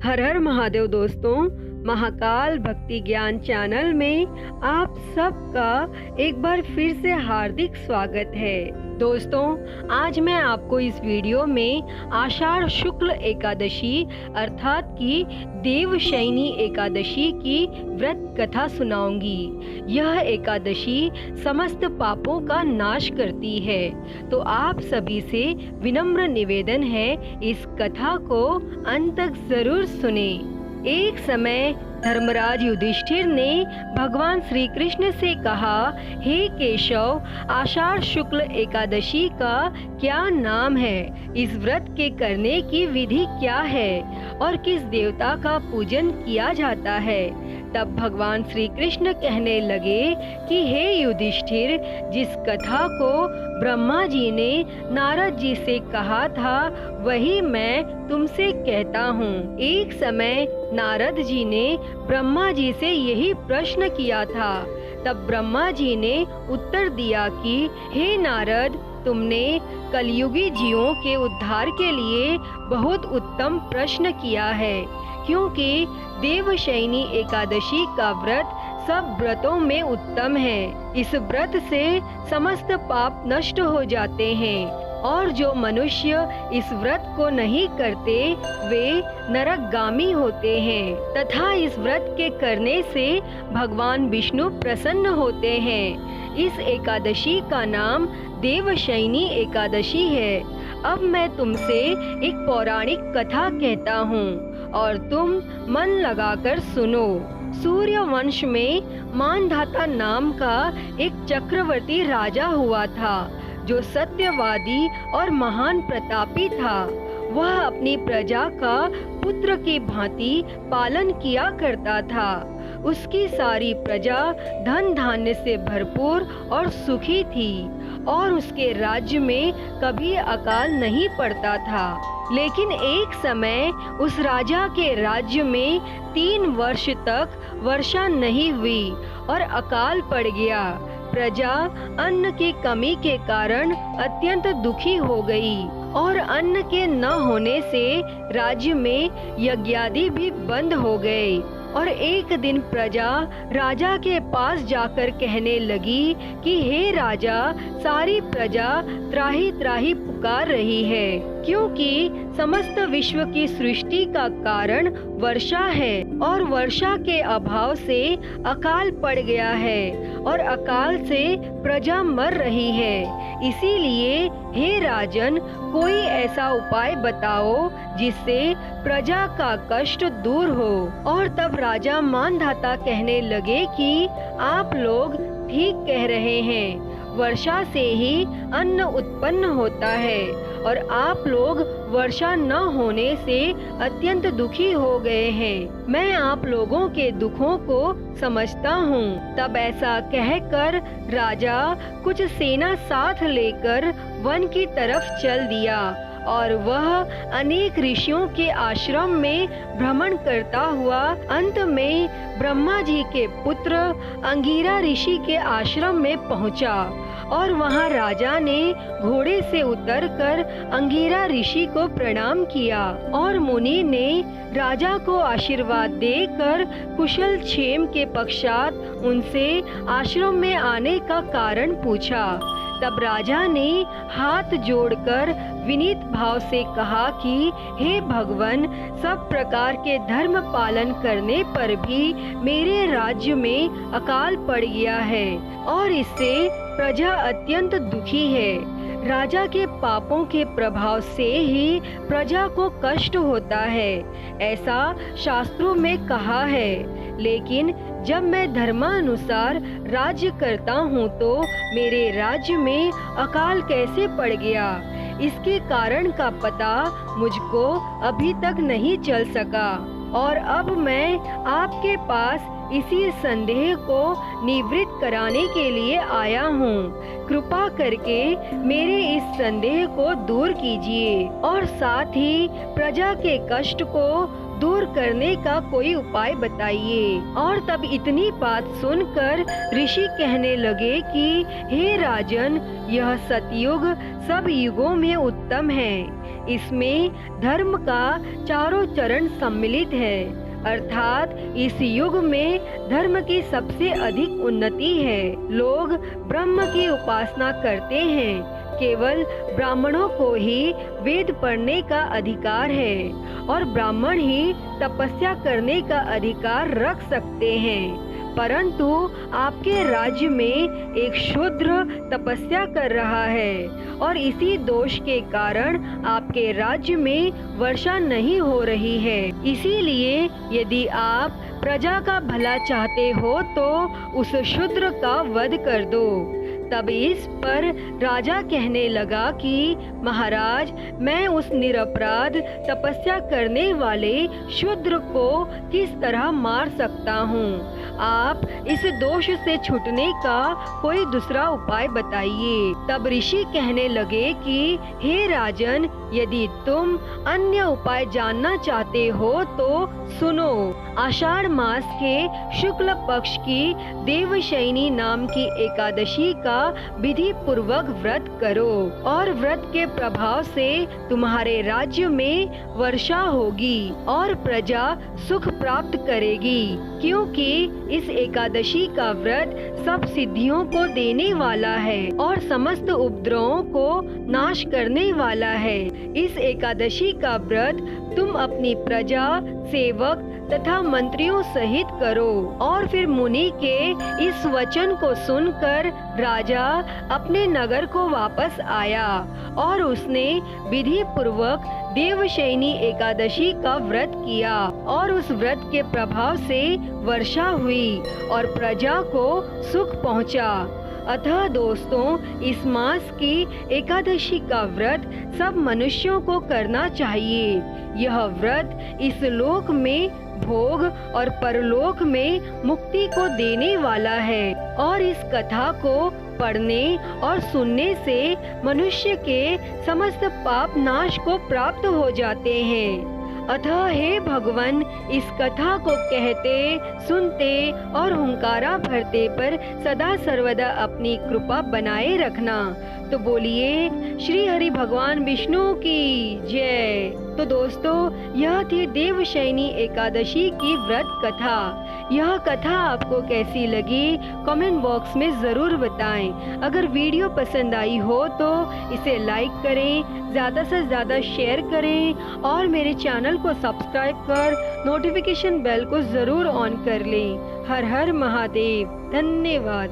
हर हर महादेव दोस्तों, महाकाल भक्ति ज्ञान चैनल में आप सबका एक बार फिर से हार्दिक स्वागत है। दोस्तों, आज मैं आपको इस वीडियो में आषाढ़ शुक्ल एकादशी अर्थात की देवशयनी एकादशी की व्रत कथा सुनाऊंगी। यह एकादशी समस्त पापों का नाश करती है, तो आप सभी से विनम्र निवेदन है इस कथा को अंत तक जरूर सुने। एक समय धर्मराज युधिष्ठिर ने भगवान श्री कृष्ण से कहा, हे केशव, आषाढ़ शुक्ल एकादशी का क्या नाम है? इस व्रत के करने की विधि क्या है और किस देवता का पूजन किया जाता है? तब भगवान श्री कृष्ण कहने लगे कि हे युधिष्ठिर, जिस कथा को ब्रह्मा जी ने नारद जी से कहा था वही मैं तुमसे कहता हूँ। एक समय नारद जी ने ब्रह्मा जी से यही प्रश्न किया था। तब ब्रह्मा जी ने उत्तर दिया कि हे नारद, तुमने कलयुगी जीवों के उद्धार के लिए बहुत उत्तम प्रश्न किया है, क्योंकि देवशयनी एकादशी का व्रत सब व्रतों में उत्तम है। इस व्रत से समस्त पाप नष्ट हो जाते हैं और जो मनुष्य इस व्रत को नहीं करते वे नरकगामी होते हैं तथा इस व्रत के करने से भगवान विष्णु प्रसन्न होते हैं। इस एकादशी का नाम देवशयनी एकादशी है। अब मैं तुमसे एक पौराणिक कथा कहता हूँ और तुम मन लगाकर सुनो। सूर्य वंश में मानधाता नाम का एक चक्रवर्ती राजा हुआ था, जो सत्यवादी और महान प्रतापी था। वह अपनी प्रजा का पुत्र की भांति पालन किया करता था। उसकी सारी प्रजा धन धान्य से भरपूर और सुखी थी और उसके राज्य में कभी अकाल नहीं पड़ता था। लेकिन एक समय उस राजा के राज्य में 3 वर्ष तक वर्षा नहीं हुई और अकाल पड़ गया। प्रजा अन्न की कमी के कारण अत्यंत दुखी हो गई और अन्न के न होने से राज्य में यज्ञादि भी बंद हो गए। और एक दिन प्रजा राजा के पास जाकर कहने लगी कि हे राजा, सारी प्रजा त्राही त्राही पुकार रही है, क्योंकि समस्त विश्व की सृष्टि का कारण वर्षा है और वर्षा के अभाव से अकाल पड़ गया है और अकाल से प्रजा मर रही है। इसीलिए हे राजन, कोई ऐसा उपाय बताओ जिससे प्रजा का कष्ट दूर हो। और तब राजा मानधाता कहने लगे कि आप लोग ठीक कह रहे हैं, वर्षा से ही अन्न उत्पन्न होता है और आप लोग वर्षा न होने से अत्यंत दुखी हो गए हैं। मैं आप लोगों के दुखों को समझता हूँ। तब ऐसा कहकर राजा कुछ सेना साथ लेकर वन की तरफ चल दिया और वह अनेक ऋषियों के आश्रम में भ्रमण करता हुआ अंत में ब्रह्मा जी के पुत्र अंगिरा ऋषि के आश्रम में पहुंचा। और वहां राजा ने घोड़े से उतरकर अंगिरा ऋषि को प्रणाम किया और मुनि ने राजा को आशीर्वाद देकर कुशल क्षेम के पश्चात उनसे आश्रम में आने का कारण पूछा। तब राजा ने हाथ जोड़कर विनीत भाव से कहा कि हे भगवान, सब प्रकार के धर्म पालन करने पर भी मेरे राज्य में अकाल पड़ गया है और इससे प्रजा अत्यंत दुखी है। राजा के पापों के प्रभाव से ही प्रजा को कष्ट होता है, ऐसा शास्त्रों में कहा है। लेकिन जब मैं धर्मानुसार राज्य करता हूँ तो मेरे राज्य में अकाल कैसे पड़ गया, इसके कारण का पता मुझको अभी तक नहीं चल सका। और अब मैं आपके पास इसी संदेह को निवृत्त कराने के लिए आया हूँ। कृपा करके मेरे इस संदेह को दूर कीजिए और साथ ही प्रजा के कष्ट को दूर करने का कोई उपाय बताइए। और तब इतनी बात सुनकर ऋषि कहने लगे कि हे राजन, यह सतयुग सब युगों में उत्तम है। इसमें धर्म का चारों चरण सम्मिलित है, अर्थात इस युग में धर्म की सबसे अधिक उन्नति है। लोग ब्रह्म की उपासना करते हैं। केवल ब्राह्मणों को ही वेद पढ़ने का अधिकार है और ब्राह्मण ही तपस्या करने का अधिकार रख सकते हैं। परंतु आपके राज्य में एक शूद्र तपस्या कर रहा है और इसी दोष के कारण आपके राज्य में वर्षा नहीं हो रही है। इसीलिए यदि आप प्रजा का भला चाहते हो तो उस शूद्र का वध कर दो। तब इस पर राजा कहने लगा कि महाराज, मैं उस निरपराध तपस्या करने वाले शूद्र को किस तरह मार सकता हूँ? आप इस दोष से छूटने का कोई दूसरा उपाय बताइए। तब ऋषि कहने लगे कि हे राजन, यदि तुम अन्य उपाय जानना चाहते हो तो सुनो। आषाढ़ मास के शुक्ल पक्ष की देवशयनी नाम की एकादशी का विधि पूर्वक व्रत करो और व्रत के प्रभाव से तुम्हारे राज्य में वर्षा होगी और प्रजा सुख प्राप्त करेगी, क्योंकि इस एकादशी का व्रत सब सिद्धियों को देने वाला है और समस्त उपद्रवों को नाश करने वाला है। इस एकादशी का व्रत तुम अपनी प्रजा, सेवक तथा मंत्रियों सहित करो। और फिर मुनि के इस वचन को सुनकर राजा अपने नगर को वापस आया और उसने विधि पूर्वक देवशयनी एकादशी का व्रत किया और उस व्रत के प्रभाव से वर्षा हुई और प्रजा को सुख पहुंचा। अतः दोस्तों, इस मास की एकादशी का व्रत सब मनुष्यों को करना चाहिए। यह व्रत इस लोक में भोग और परलोक में मुक्ति को देने वाला है और इस कथा को पढ़ने और सुनने से मनुष्य के समस्त पाप नाश को प्राप्त हो जाते हैं। अतः हे भगवान, इस कथा को कहते, सुनते और हुंकारा भरते पर सदा सर्वदा अपनी कृपा बनाए रखना। तो बोलिए श्री हरि भगवान विष्णु की जय। तो दोस्तों, यह थी देवशयनी एकादशी की व्रत कथा। यह कथा आपको कैसी लगी कमेंट बॉक्स में ज़रूर बताएं। अगर वीडियो पसंद आई हो तो इसे लाइक करें, ज़्यादा से ज़्यादा शेयर करें और मेरे चैनल को सब्सक्राइब कर नोटिफिकेशन बेल को ज़रूर ऑन कर लें। हर हर महादेव। धन्यवाद।